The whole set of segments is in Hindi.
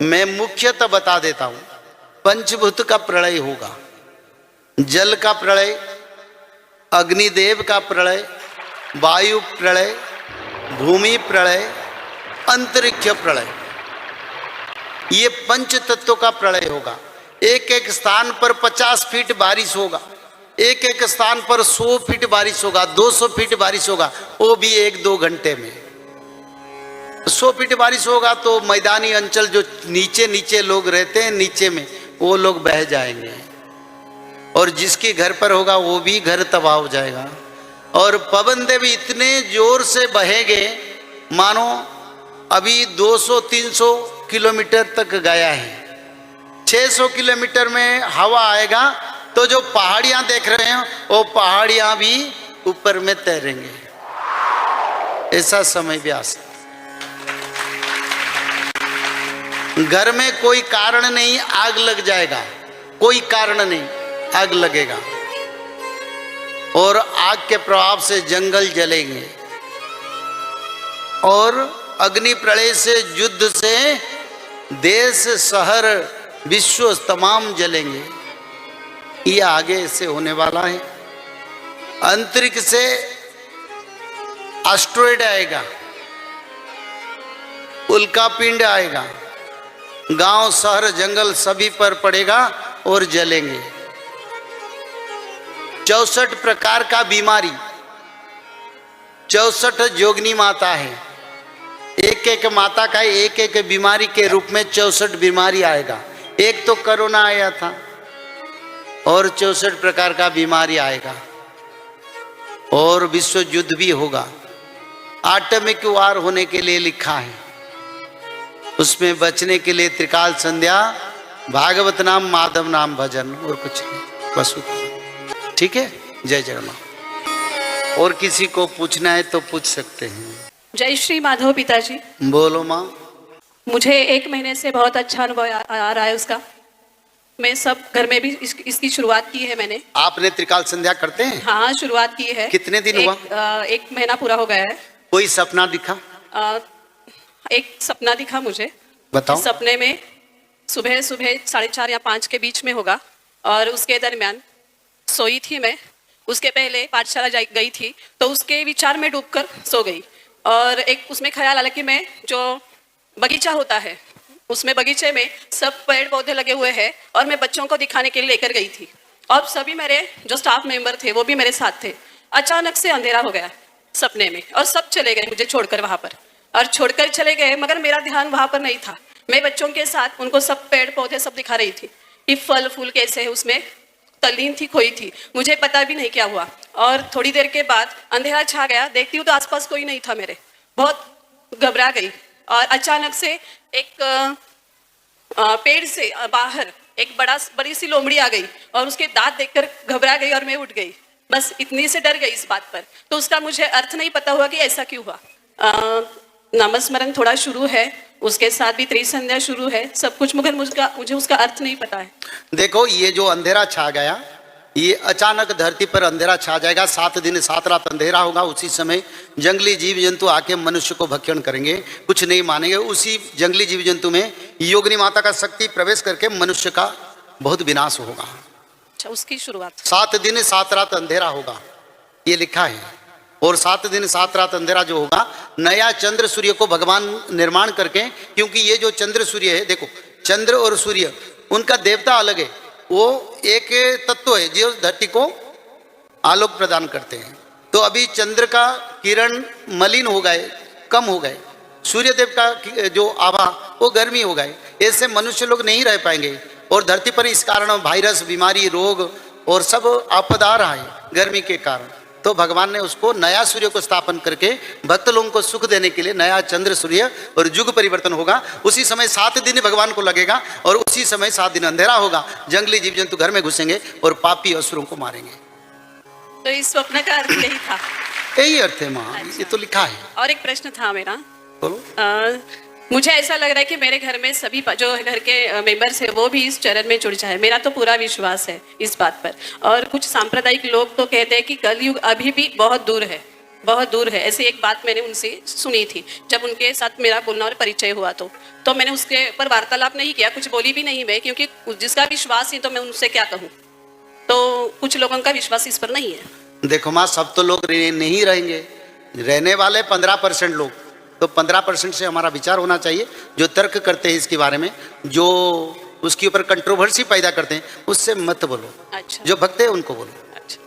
मैं मुख्यतः बता देता हूं। पंचभूत का प्रलय होगा, जल का प्रलय, अग्निदेव का प्रलय, वायु प्रलय, भूमि प्रलय, अंतरिक्ष प्रलय, ये पंच तत्वों का प्रलय होगा। एक एक स्थान पर 50 फीट बारिश होगा, एक एक स्थान पर 100 फीट बारिश होगा, 200 फीट बारिश होगा, वो भी 1-2 घंटे में। 100 फीट बारिश होगा तो मैदानी अंचल जो नीचे नीचे लोग रहते हैं नीचे में, वो लोग बह जाएंगे, और जिसके घर पर होगा वो भी घर तबाह हो जाएगा। और पवन देव इतने जोर से बहेंगे मानो अभी 200-300 किलोमीटर तक गया है। 600 किलोमीटर में हवा आएगा तो जो पहाड़ियां देख रहे हैं वो पहाड़ियां भी ऊपर में तैरेंगे। ऐसा समय भी आ सकता। घर में कोई कारण नहीं आग लग जाएगा, कोई कारण नहीं आग लगेगा, और आग के प्रभाव से जंगल जलेंगे, और अग्नि प्रलय से, युद्ध से देश शहर विश्व तमाम जलेंगे। ये आगे से होने वाला है। अंतरिक्ष से एस्टेरॉयड आएगा, उल्कापिंड आएगा, गांव शहर जंगल सभी पर पड़ेगा और जलेंगे। 64 प्रकार का बीमारी, 64 जोगनी माता है, एक एक माता का एक एक बीमारी के रूप में 64 बीमारी आएगा। एक तो कोरोना आया था और 64 प्रकार का बीमारी आएगा, और विश्व युद्ध भी होगा। आटमिक वार होने के लिए लिखा है, उसमें बचने के लिए त्रिकाल संध्या, भागवत नाम, माधव नाम भजन, और कुछ नहीं, बस। ठीक है, जय जगन्नाथ। और किसी को पूछना है तो पूछ सकते हैं। जय श्री माधव पिताजी। बोलो माँ। मुझे 1 महीने से बहुत अच्छा अनुभव आ रहा है उसका। मैं सब घर में भी इसकी शुरुआत की है मैंने। आपने त्रिकाल संध्या करते हैं? हाँ, शुरुआत की है। कितने दिन हुआ? 1 महीना पूरा हो गया है। कोई सपना दिखा? एक सपना दिखा मुझे। बताओ। सपने में सुबह 4:30 या 5 के बीच में होगा, और उसके दरमियान सोई थी मैं। उसके पहले पाठशाला गई थी, तो उसके विचार में डूबकर सो गई, और एक उसमें ख्याल आया कि मैं जो बगीचा होता है उसमें बगीचे में सब पेड़ पौधे लगे हुए हैं, और मैं बच्चों को दिखाने के लिए लेकर गई थी, और सभी मेरे जो स्टाफ मेंबर थे वो भी मेरे साथ थे। अचानक से अंधेरा हो गया सपने में, और सब चले गए मुझे छोड़कर वहाँ पर, और छोड़कर चले गए, मगर मेरा ध्यान वहाँ पर नहीं था। मैं बच्चों के साथ उनको सब पेड़ पौधे सब दिखा रही थी कि फल फूल कैसे है, उसमें तल्लीन थी, खोई थी, मुझे पता भी नहीं क्या हुआ। और थोड़ी देर के बाद अंधेरा छा गया, देखती हूँ तो आसपास कोई नहीं था मेरे, बहुत घबरा गई। और अचानक से एक पेड़ से बाहर एक बड़ी सी लोमड़ी आ गई, और उसके दांत देखकर घबरा गई और मैं उठ गई। बस इतनी से डर गई इस बात पर। तो उसका मुझे अर्थ नहीं पता हुआ कि ऐसा क्यों हुआ। नामस्मरण थोड़ा शुरू है, उसके साथ भी त्रिसंध्या शुरू है, सब कुछ, मगर मुझे उसका अर्थ नहीं पता है। देखो, ये जो अंधेरा छा गया, ये अचानक धरती पर अंधेरा छा जाएगा। 7 दिन 7 रात अंधेरा होगा। उसी समय जंगली जीव जंतु आके मनुष्य को भक्षण करेंगे, कुछ नहीं मानेंगे। उसी जंगली जीव जंतु में योगिनी माता का शक्ति प्रवेश करके मनुष्य का बहुत विनाश होगा। अच्छा, उसकी शुरुआत 7 दिन 7 रात अंधेरा होगा, ये लिखा है। और 7 दिन 7 रात अंधेरा जो होगा, नया चंद्र सूर्य को भगवान निर्माण करके, क्योंकि ये जो चंद्र सूर्य है, देखो चंद्र और सूर्य उनका देवता अलग है, वो एक तत्व है जो धरती को आलोक प्रदान करते हैं। तो अभी चंद्र का किरण मलिन हो गए, कम हो गए, सूर्य देव का जो आभा वो गर्मी हो गए, ऐसे मनुष्य लोग नहीं रह पाएंगे। और धरती पर इस कारण वायरस, बीमारी, रोग और सब आपदा आ रहा है गर्मी के कारण। तो भगवान ने उसको नया सूर्य को स्थापन करके भक्त लोगों को सुख देने के लिए नया चंद्र सूर्य और युग परिवर्तन होगा। उसी समय 7 दिन भगवान को लगेगा, और उसी समय 7 दिन अंधेरा होगा। जंगली जीव जंतु घर में घुसेंगे और पापी असुरों को मारेंगे। तो इस स्वप्न का अर्थ यही था? यही अर्थ है माँ। अच्छा। ये तो लिखा है। और एक प्रश्न था मेरा। बोलो। मुझे ऐसा लग रहा है कि मेरे घर में सभी जो घर के मेंबर्स है वो भी इस चरण में जुड़ जाए, मेरा तो पूरा विश्वास है इस बात पर। और कुछ सांप्रदायिक लोग तो कहते हैं कि कलयुग अभी भी बहुत दूर है, बहुत दूर है। ऐसी एक बात मैंने उनसे सुनी थी जब उनके साथ मेरा बोलना और परिचय हुआ, तो मैंने उसके ऊपर वार्तालाप नहीं किया, कुछ बोली भी नहीं मैं, क्योंकि जिसका विश्वास ही तो मैं उनसे क्या कहूँ। तो कुछ लोगों का विश्वास इस पर नहीं है। देखो माँ, सब तो लोग नहीं रहेंगे, रहने वाले 15% लोग, तो 15% से हमारा विचार होना चाहिए। जो तर्क करते हैं इसके बारे में, जो उसके ऊपर कंट्रोवर्सी पैदा करते हैं, उससे मत बोलो। अच्छा, जो भक्त है उनको बोलो। अच्छा,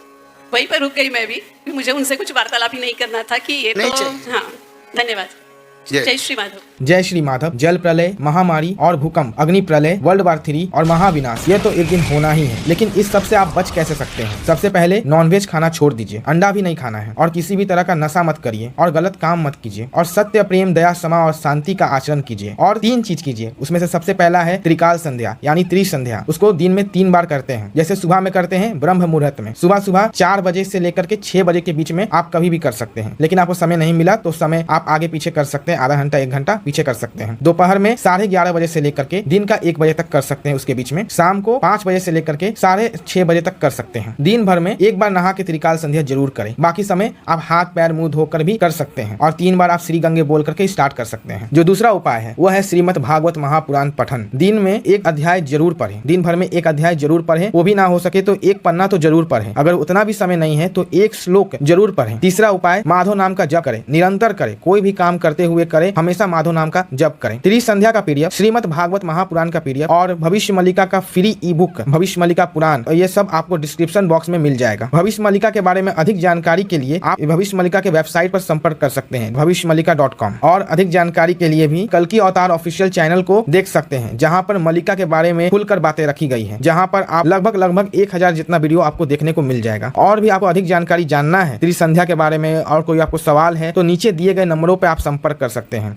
वहीं पर रुक गई मैं भी, मुझे उनसे कुछ वार्तालाप ही नहीं करना था कि ये नहीं तो चाहिए। हाँ, धन्यवाद। जय श्री माधव। जय श्री माधव। जल प्रलय, महामारी और भूकंप, अग्नि प्रलय, वर्ल्ड वार 3 और महाविनाश, ये तो एक दिन होना ही है। लेकिन इस सब से आप बच कैसे सकते हैं? सबसे पहले नॉनवेज खाना छोड़ दीजिए, अंडा भी नहीं खाना है, और किसी भी तरह का नशा मत करिए, और गलत काम मत कीजिए, और सत्य, प्रेम, दया, क्षमा और शांति का आचरण कीजिए। और 3 चीज कीजिए, उसमें से सबसे पहला है त्रिकाल संध्या यानी त्रिसंध्या। उसको दिन में 3 बार करते हैं। जैसे सुबह में करते हैं ब्रह्म मुहूर्त में, सुबह 4 बजे से लेकर के 6 बजे के बीच में आप कभी भी कर सकते हैं। लेकिन आपको समय नहीं मिला तो समय आप आगे पीछे कर सकते हैं, आधा घंटा 1 घंटा पीछे कर सकते हैं। दोपहर में 11:30 बजे से लेकर के दिन का 1 बजे तक कर सकते हैं, उसके बीच में शाम को 5 बजे से लेकर के 6:30 बजे तक कर सकते हैं। दिन भर में 1 बार नहा के त्रिकाल संध्या जरूर करें। बाकी समय आप हाथ पैर मुंह धोकर भी कर सकते हैं, और 3 बार आप श्री गंगे बोल करके स्टार्ट कर सकते हैं। जो दूसरा उपाय है वो है श्रीमद् भागवत महापुराण पठन। दिन में 1 अध्याय जरूर पढ़ें, दिन भर में 1 अध्याय जरूर पढ़ें। वो भी ना हो सके तो 1 पन्ना तो जरूर पढ़ें। अगर उतना भी समय नहीं है तो 1 श्लोक जरूर पढ़ें। तीसरा उपाय, माधव नाम का जप करें, निरंतर करें, कोई भी काम करते हुए करें, हमेशा माधव नाम का जप करें। त्रिसंध्या का पीडीएफ, श्रीमद् भागवत महापुराण का पीडीएफ और भविष्य मल्लिका का फ्री ई बुक भविष्य मल्लिका पुराण, ये सब आपको डिस्क्रिप्शन बॉक्स में मिल जाएगा। भविष्य मल्लिका के बारे में अधिक जानकारी के लिए आप भविष्य मल्लिका के वेबसाइट पर संपर्क कर सकते हैं, भविष्यमल्लिका.com। और अधिक जानकारी के लिए भी कल्कि अवतार ऑफिशियल चैनल को देख सकते हैं, जहां पर मल्लिका के बारे में खुलकर बातें रखी गई है, जहां पर आप लगभग 1000 जितना वीडियो आपको देखने को मिल जाएगा। और भी आपको अधिक जानकारी जानना है त्रिसंध्या के बारे में और कोई आपको सवाल है तो नीचे दिए गए नंबरों पर आप संपर्क कर सकते हैं।